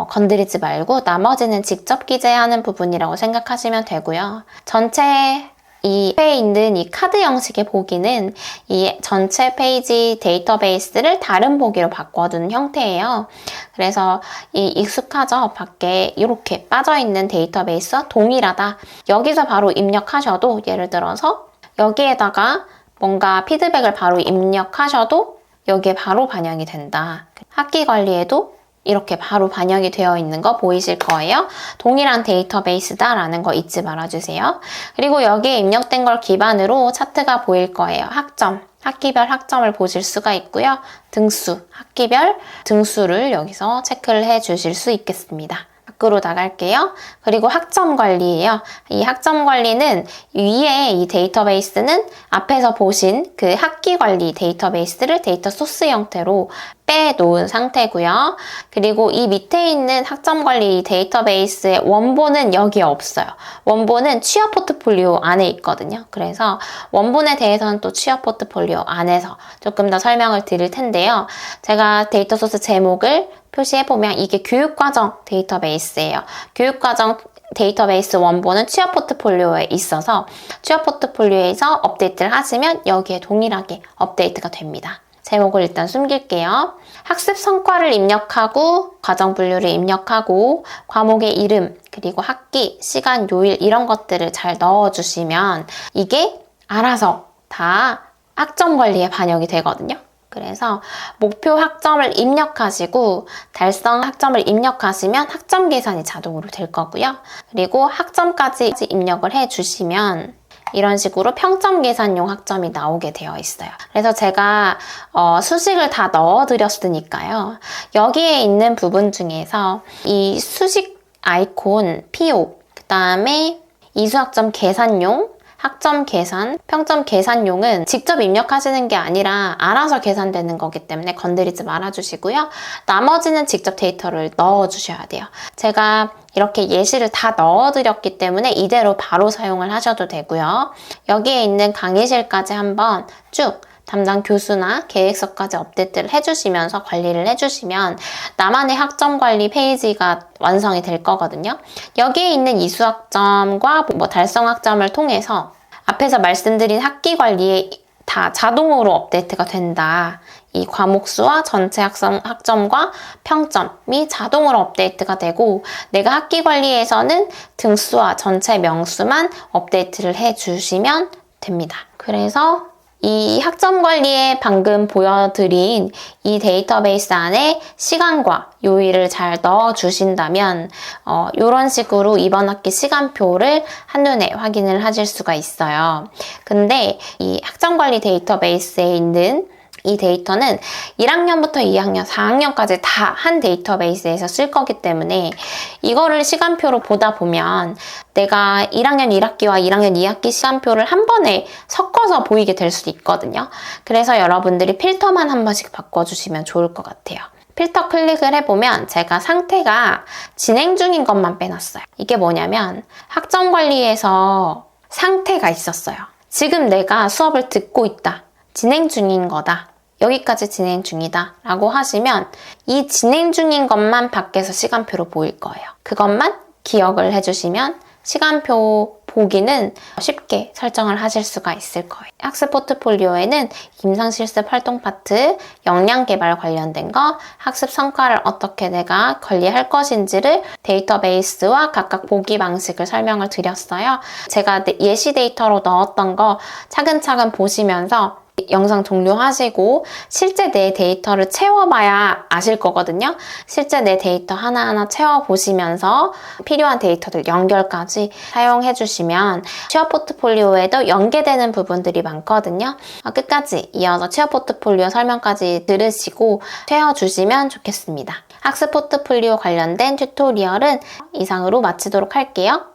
건드리지 말고 나머지는 직접 기재하는 부분이라고 생각하시면 되고요. 전체 이 회에 있는 이 카드 형식의 보기는 이 전체 페이지 데이터베이스를 다른 보기로 바꿔두는 형태예요. 그래서 이 익숙하죠? 밖에 이렇게 빠져있는 데이터베이스와 동일하다. 여기서 바로 입력하셔도 예를 들어서 여기에다가 뭔가 피드백을 바로 입력하셔도 여기에 바로 반영이 된다. 학기 관리에도 이렇게 바로 반영이 되어 있는 거 보이실 거예요. 동일한 데이터베이스다라는 거 잊지 말아주세요. 그리고 여기에 입력된 걸 기반으로 차트가 보일 거예요. 학점, 학기별 학점을 보실 수가 있고요. 등수, 학기별 등수를 여기서 체크를 해 주실 수 있겠습니다. 밖으로 나갈게요. 그리고 학점 관리예요. 이 학점 관리는 위에 이 데이터베이스는 앞에서 보신 그 학기 관리 데이터베이스를 데이터 소스 형태로 빼놓은 상태고요. 그리고 이 밑에 있는 학점관리 데이터베이스의 원본은 여기에 없어요. 원본은 취업 포트폴리오 안에 있거든요. 그래서 원본에 대해서는 또 취업 포트폴리오 안에서 조금 더 설명을 드릴 텐데요. 제가 데이터 소스 제목을 표시해보면 이게 교육과정 데이터베이스예요. 교육과정 데이터베이스 원본은 취업 포트폴리오에 있어서 취업 포트폴리오에서 업데이트를 하시면 여기에 동일하게 업데이트가 됩니다. 제목을 일단 숨길게요. 학습 성과를 입력하고 과정 분류를 입력하고 과목의 이름 그리고 학기, 시간, 요일 이런 것들을 잘 넣어주시면 이게 알아서 다 학점 관리에 반영이 되거든요. 그래서 목표 학점을 입력하시고 달성 학점을 입력하시면 학점 계산이 자동으로 될 거고요. 그리고 학점까지 입력을 해주시면 이런 식으로 평점 계산용 학점이 나오게 되어 있어요. 그래서 제가 수식을 다 넣어드렸으니까요. 여기에 있는 부분 중에서 이 수식 아이콘 PO, 그 다음에 이수학점 계산용, 학점 계산, 평점 계산용은 직접 입력하시는 게 아니라 알아서 계산되는 거기 때문에 건드리지 말아주시고요. 나머지는 직접 데이터를 넣어주셔야 돼요. 제가 이렇게 예시를 다 넣어드렸기 때문에 이대로 바로 사용을 하셔도 되고요. 여기에 있는 강의실까지 한번 쭉 담당 교수나 계획서까지 업데이트를 해주시면서 관리를 해주시면 나만의 학점 관리 페이지가 완성이 될 거거든요. 여기에 있는 이수학점과 달성 학점을 통해서 앞에서 말씀드린 학기 관리에 다 자동으로 업데이트가 된다. 이 과목 수와 전체 학점과 평점이 자동으로 업데이트가 되고 내가 학기 관리에서는 등수와 전체 명수만 업데이트를 해주시면 됩니다. 그래서 이 학점 관리에 방금 보여드린 이 데이터베이스 안에 시간과 요일을 잘 넣어주신다면 이런 식으로 이번 학기 시간표를 한눈에 확인을 하실 수가 있어요. 근데 이 학점 관리 데이터베이스에 있는 이 데이터는 1학년부터 2학년, 4학년까지 다 한 데이터베이스에서 쓸 거기 때문에 이거를 시간표로 보다 보면 내가 1학년 1학기와 1학년 2학기 시간표를 한 번에 섞어서 보이게 될 수도 있거든요. 그래서 여러분들이 필터만 한 번씩 바꿔주시면 좋을 것 같아요. 필터 클릭을 해보면 제가 상태가 진행 중인 것만 빼놨어요. 이게 뭐냐면 학점 관리에서 상태가 있었어요. 지금 내가 수업을 듣고 있다. 진행 중인 거다. 여기까지 진행 중이다 라고 하시면 이 진행 중인 것만 밖에서 시간표로 보일 거예요. 그것만 기억을 해주시면 시간표 보기는 쉽게 설정을 하실 수가 있을 거예요. 학습 포트폴리오에는 임상실습 활동 파트, 역량 개발 관련된 거, 학습 성과를 어떻게 내가 관리할 것인지를 데이터베이스와 각각 보기 방식을 설명을 드렸어요. 제가 예시 데이터로 넣었던 거 차근차근 보시면서 영상 종료하시고 실제 내 데이터를 채워봐야 아실 거거든요. 실제 내 데이터 하나하나 채워보시면서 필요한 데이터들 연결까지 사용해 주시면 취업 포트폴리오에도 연계되는 부분들이 많거든요. 끝까지 이어서 취업 포트폴리오 설명까지 들으시고 채워주시면 좋겠습니다. 학습 포트폴리오 관련된 튜토리얼은 이상으로 마치도록 할게요.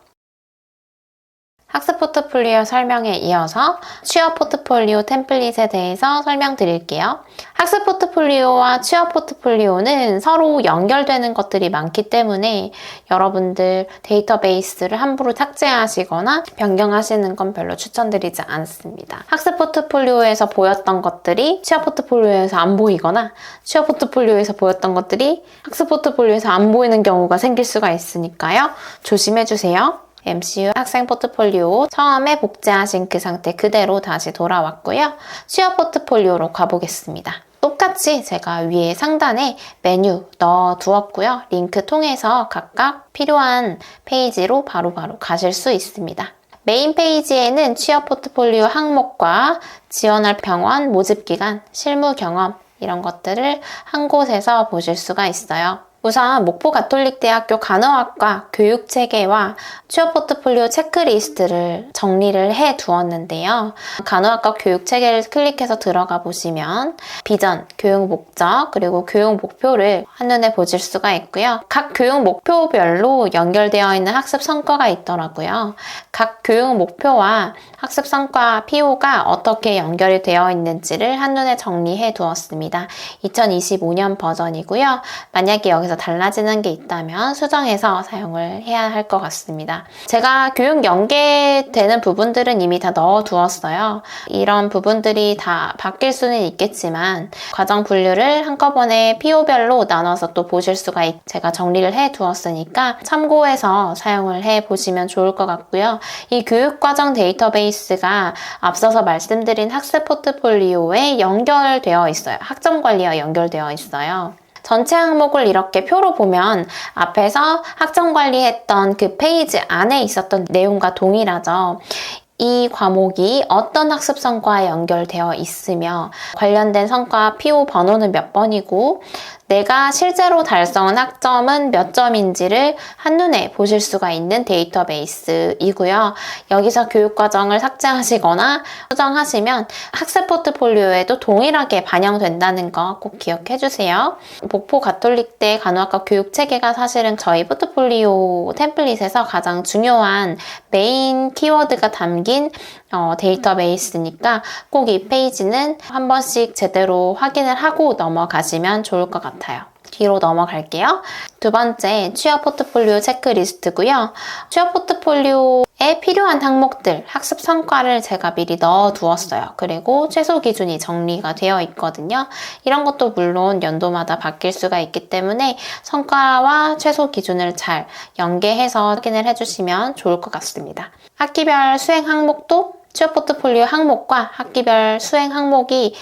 학습 포트폴리오 설명에 이어서 취업 포트폴리오 템플릿에 대해서 설명드릴게요. 학습 포트폴리오와 취업 포트폴리오는 서로 연결되는 것들이 많기 때문에 여러분들 데이터베이스를 함부로 삭제하시거나 변경하시는 건 별로 추천드리지 않습니다. 학습 포트폴리오에서 보였던 것들이 취업 포트폴리오에서 안 보이거나 취업 포트폴리오에서 보였던 것들이 학습 포트폴리오에서 안 보이는 경우가 생길 수가 있으니까요. 조심해주세요. MCU 학생 포트폴리오 처음에 복제하신 그 상태 그대로 다시 돌아왔고요. 취업 포트폴리오로 가보겠습니다. 똑같이 제가 위에 상단에 메뉴 넣어두었고요. 링크 통해서 각각 필요한 페이지로 바로바로 가실 수 있습니다. 메인 페이지에는 취업 포트폴리오 항목과 지원할 병원, 모집기간, 실무 경험 이런 것들을 한 곳에서 보실 수가 있어요. 우선 목포 가톨릭대학교 간호학과 교육체계와 취업 포트폴리오 체크리스트를 정리를 해 두었는데요. 간호학과 교육체계를 클릭해서 들어가 보시면 비전, 교육 목적, 그리고 교육 목표를 한눈에 보실 수가 있고요. 각 교육 목표별로 연결되어 있는 학습 성과가 있더라고요. 각 교육 목표와 학습 성과 PO가 어떻게 연결이 되어 있는지를 한눈에 정리해 두었습니다. 2025년 버전이고요. 만약에 여기서 달라지는 게 있다면 수정해서 사용을 해야 할 것 같습니다. 제가 교육 연계되는 부분들은 이미 다 넣어 두었어요. 이런 부분들이 다 바뀔 수는 있겠지만 과정 분류를 한꺼번에 PO별로 나눠서 또 보실 수가 제가 정리를 해 두었으니까 참고해서 사용을 해 보시면 좋을 것 같고요. 이 교육과정 데이터베이스가 앞서서 말씀드린 학습 포트폴리오에 연결되어 있어요. 학점관리와 연결되어 있어요. 전체 항목을 이렇게 표로 보면 앞에서 학점관리했던 그 페이지 안에 있었던 내용과 동일하죠. 이 과목이 어떤 학습 성과에 연결되어 있으며 관련된 성과 PO 번호는 몇 번이고 내가 실제로 달성한 학점은 몇 점인지를 한눈에 보실 수가 있는 데이터베이스이고요. 여기서 교육과정을 삭제하시거나 수정하시면 학습 포트폴리오에도 동일하게 반영된다는 거 꼭 기억해 주세요. 목포 가톨릭대 간호학과 교육체계가 사실은 저희 포트폴리오 템플릿에서 가장 중요한 메인 키워드가 담긴 데이터베이스니까 꼭 이 페이지는 한 번씩 제대로 확인을 하고 넘어가시면 좋을 것 같아요. 뒤로 넘어갈게요. 두 번째, 취업 포트폴리오 체크리스트고요. 취업 포트폴리오에 필요한 항목들, 학습 성과를 제가 미리 넣어 두었어요. 그리고 최소 기준이 정리가 되어 있거든요. 이런 것도 물론 연도마다 바뀔 수가 있기 때문에 성과와 최소 기준을 잘 연계해서 확인을 해주시면 좋을 것 같습니다. 학기별 수행 항목도 취업 포트폴리오 항목과 학기별 수행 항목이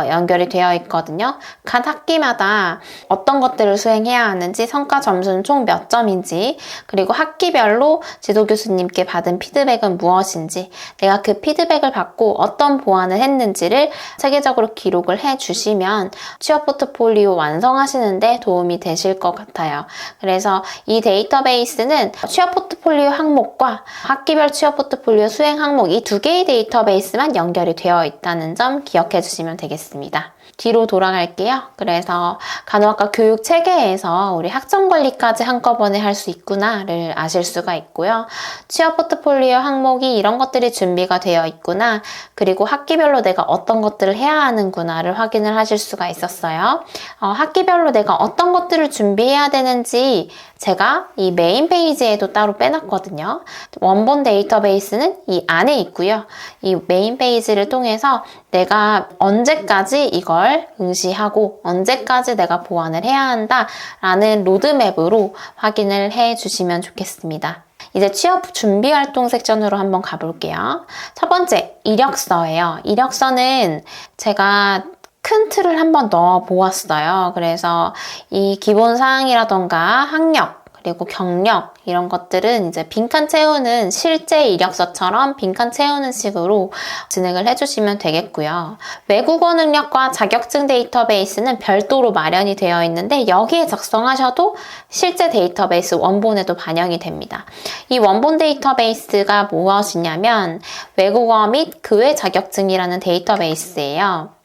연결이 되어 있거든요. 각 학기마다 어떤 것들을 수행해야 하는지, 성과 점수는 총 몇 점인지, 그리고 학기별로 지도 교수님께 받은 피드백은 무엇인지, 내가 그 피드백을 받고 어떤 보완을 했는지를 체계적으로 기록을 해주시면 취업 포트폴리오 완성하시는데 도움이 되실 것 같아요. 그래서 이 데이터베이스는 취업 포트폴리오 항목과 학기별 취업 포트폴리오 수행 항목 이 두 개의 데이터베이스만 연결이 되어 있다는 점 기억해 주시면 되겠습니다. 뒤로 돌아갈게요. 그래서 간호학과 교육 체계에서 우리 학점 관리까지 한꺼번에 할 수 있구나를 아실 수가 있고요. 취업 포트폴리오 항목이 이런 것들이 준비가 되어 있구나. 그리고 학기별로 내가 어떤 것들을 해야 하는구나를 확인을 하실 수가 있었어요. 학기별로 내가 어떤 것들을 준비해야 되는지 제가 이 메인 페이지에도 따로 빼놨거든요. 원본 데이터베이스는 이 안에 있고요. 이 메인 페이지를 통해서 내가 언제까지 이걸 응시하고 언제까지 내가 보완을 해야 한다라는 로드맵으로 확인을 해주시면 좋겠습니다. 이제 취업 준비 활동 섹션으로 한번 가볼게요. 첫 번째, 이력서예요. 이력서는 제가 큰 틀을 한번 넣어 보았어요. 그래서 이 기본 사항이라던가 학력, 그리고 경력 이런 것들은 이제 빈칸 채우는 실제 이력서처럼 빈칸 채우는 식으로 진행을 해주시면 되겠고요. 외국어 능력과 자격증 데이터베이스는 별도로 마련이 되어 있는데 여기에 작성하셔도 실제 데이터베이스 원본에도 반영이 됩니다. 이 원본 데이터베이스가 무엇이냐면 외국어 및 그 외 자격증이라는 데이터베이스예요.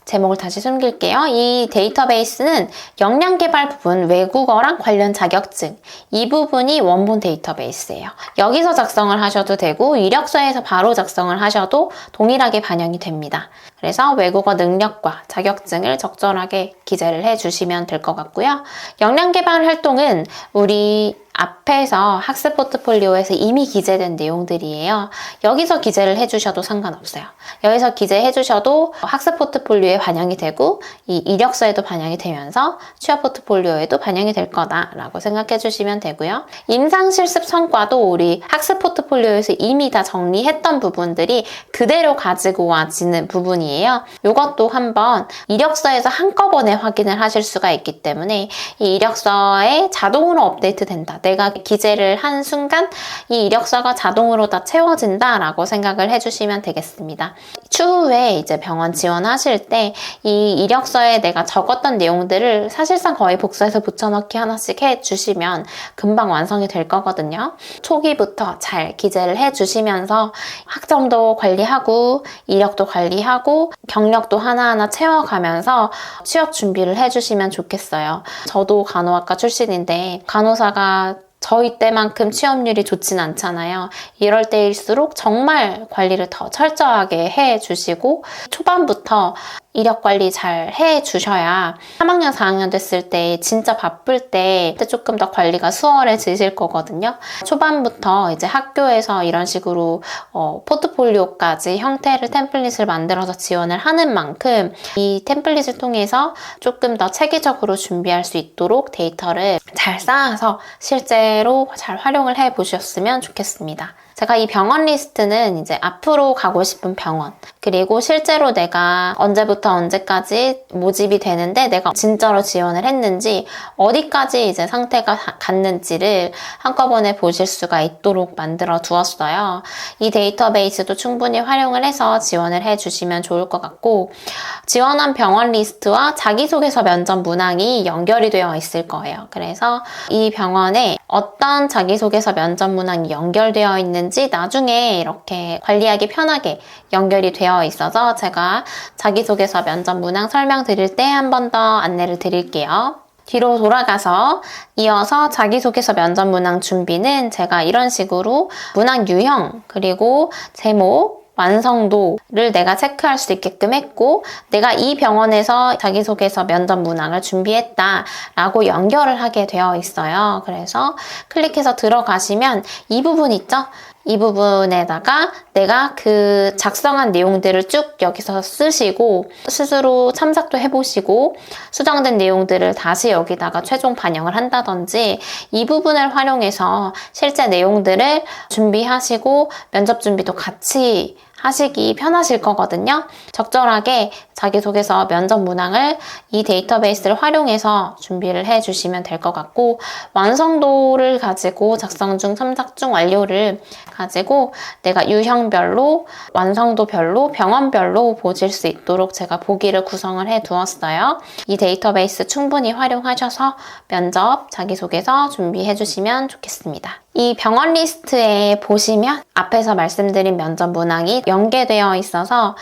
제목을 다시 숨길게요. 이 데이터베이스는 역량개발 부분, 외국어랑 관련 자격증 이 부분이 원본 데이터베이스예요. 여기서 작성을 하셔도 되고 이력서에서 바로 작성을 하셔도 동일하게 반영이 됩니다. 그래서 외국어 능력과 자격증을 적절하게 기재를 해주시면 될 것 같고요. 역량개발 활동은 우리 앞에서 학습 포트폴리오에서 이미 기재된 내용들이에요. 여기서 기재를 해주셔도 상관없어요. 여기서 기재해주셔도 학습 포트폴리오에 반영이 되고 이 이력서에도 반영이 되면서 취업 포트폴리오에도 반영이 될 거다라고 생각해 주시면 되고요. 임상 실습 성과도 우리 학습 포트폴리오에서 이미 다 정리했던 부분들이 그대로 가지고 와지는 부분이에요. 이것도 한번 이력서에서 한꺼번에 확인을 하실 수가 있기 때문에 이 이력서에 자동으로 업데이트 된다. 내가 기재를 한 순간 이 이력서가 자동으로 다 채워진다라고 생각을 해주시면 되겠습니다. 추후에 이제 병원 지원하실 때 이 이력서에 내가 적었던 내용들을 사실상 거의 복사해서 붙여넣기 하나씩 해주시면 금방 완성이 될 거거든요. 초기부터 잘 기재를 해주시면서 학점도 관리하고 이력도 관리하고 경력도 하나하나 채워가면서 취업 준비를 해주시면 좋겠어요. 저도 간호학과 출신인데 간호사가 저희 때만큼 취업률이 좋진 않잖아요. 이럴 때일수록 정말 관리를 더 철저하게 해주시고 초반부터 이력 관리 잘 해주셔야 3학년, 4학년 됐을 때 진짜 바쁠 때 조금 더 관리가 수월해지실 거거든요. 초반부터 이제 학교에서 이런 식으로 포트폴리오까지 형태를 템플릿을 만들어서 지원을 하는 만큼 이 템플릿을 통해서 조금 더 체계적으로 준비할 수 있도록 데이터를 잘 쌓아서 실제로 잘 활용을 해보셨으면 좋겠습니다. 제가 이 병원 리스트는 이제 앞으로 가고 싶은 병원, 그리고 실제로 내가 언제부터 언제까지 모집이 되는데 내가 진짜로 지원을 했는지 어디까지 이제 상태가 갔는지를 한꺼번에 보실 수가 있도록 만들어 두었어요. 이 데이터베이스도 충분히 활용을 해서 지원을 해주시면 좋을 것 같고, 지원한 병원 리스트와 자기소개서 면접 문항이 연결이 되어 있을 거예요. 그래서 이 병원에 어떤 자기소개서 면접 문항이 연결되어 있는지 나중에 이렇게 관리하기 편하게 연결이 되어 있어서 제가 자기소개서 면접 문항 설명드릴 때 한 번 더 안내를 드릴게요. 뒤로 돌아가서 이어서 자기소개서 면접 문항 준비는 제가 이런 식으로 문항 유형, 그리고 제목, 완성도를 내가 체크할 수 있게끔 했고, 내가 이 병원에서 자기소개서 면접 문항을 준비했다라고 연결을 하게 되어 있어요. 그래서 클릭해서 들어가시면 이 부분 있죠? 이 부분에다가 내가 그 작성한 내용들을 쭉 여기서 쓰시고 스스로 참작도 해보시고 수정된 내용들을 다시 여기다가 최종 반영을 한다든지 이 부분을 활용해서 실제 내용들을 준비하시고 면접 준비도 같이 하시기 편하실 거거든요. 적절하게 자기소개서 면접 문항을 이 데이터베이스를 활용해서 준비를 해주시면 될 것 같고, 완성도를 가지고 작성 중, 첨삭 중 완료를 가지고 내가 유형별로, 완성도별로, 병원별로 보실 수 있도록 제가 보기를 구성을 해 두었어요. 이 데이터베이스 충분히 활용하셔서 면접, 자기소개서 준비해 주시면 좋겠습니다. 이 병원 리스트에 보시면 앞에서 말씀드린 면접 문항이 연계되어 있어서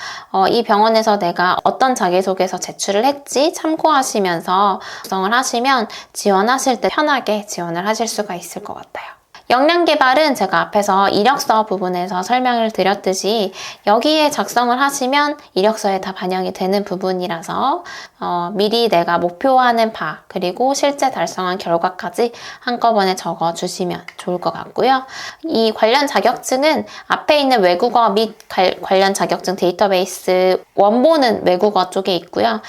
이 병원에서 내가 어떤 자기소개서 제출을 했지 참고하시면서 구성을 하시면 지원하실 때 편하게 지원을 하실 수가 있을 것 같아요. 역량 개발은 제가 앞에서 이력서 부분에서 설명을 드렸듯이 여기에 작성을 하시면 이력서에 다 반영이 되는 부분이라서 미리 내가 목표하는 바 그리고 실제 달성한 결과까지 한꺼번에 적어주시면 좋을 것 같고요. 이 관련 자격증은 앞에 있는 외국어 및 관련 자격증 데이터베이스 원본은 외국어 쪽에 있고요.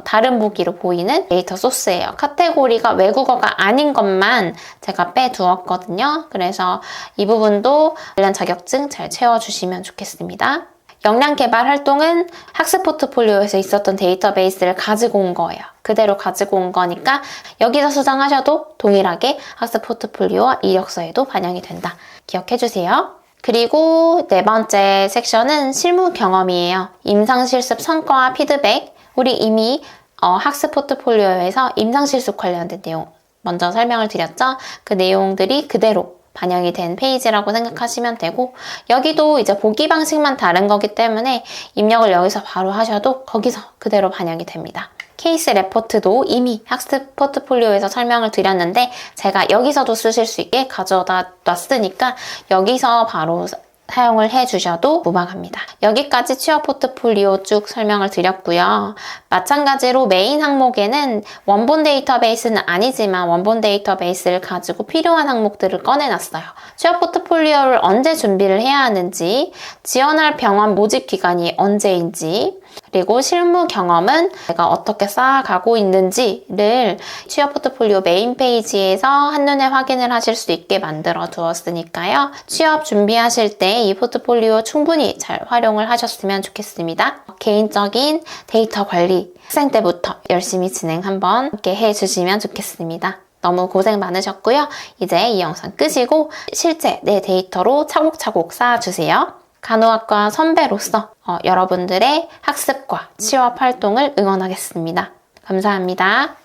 다른 보기로 보이는 데이터 소스예요. 카테고리가 외국어가 아닌 것만 제가 빼두었거든요. 그래서 이 부분도 관련 자격증 잘 채워주시면 좋겠습니다. 역량 개발 활동은 학습 포트폴리오에서 있었던 데이터베이스를 가지고 온 거예요. 그대로 가지고 온 거니까 여기서 수정하셔도 동일하게 학습 포트폴리오와 이력서에도 반영이 된다. 기억해주세요. 그리고 네 번째 섹션은 실무 경험이에요. 임상실습 성과와 피드백. 우리 이미 학습 포트폴리오에서 임상실습 관련된 내용 먼저 설명을 드렸죠. 그 내용들이 그대로 반영이 된 페이지라고 생각하시면 되고, 여기도 이제 보기 방식만 다른 거기 때문에 입력을 여기서 바로 하셔도 거기서 그대로 반영이 됩니다. 케이스 레포트도 이미 학습 포트폴리오에서 설명을 드렸는데 제가 여기서도 쓰실 수 있게 가져다 놨으니까 여기서 바로 사용을 해주셔도 무방합니다. 여기까지 취업 포트폴리오 쭉 설명을 드렸고요. 마찬가지로 메인 항목에는 원본 데이터베이스는 아니지만 원본 데이터베이스를 가지고 필요한 항목들을 꺼내놨어요. 취업 포트폴리오를 언제 준비를 해야 하는지, 지원할 병원 모집 기간이 언제인지, 그리고 실무 경험은 내가 어떻게 쌓아가고 있는지를 취업 포트폴리오 메인 페이지에서 한눈에 확인을 하실 수 있게 만들어 두었으니까요. 취업 준비하실 때 이 포트폴리오 충분히 잘 활용을 하셨으면 좋겠습니다. 개인적인 데이터 관리 학생 때부터 열심히 진행 한번 함께 해주시면 좋겠습니다. 너무 고생 많으셨고요. 이제 이 영상 끄시고 실제 내 데이터로 차곡차곡 쌓아주세요. 간호학과 선배로서 여러분들의 학습과 취업 활동을 응원하겠습니다. 감사합니다.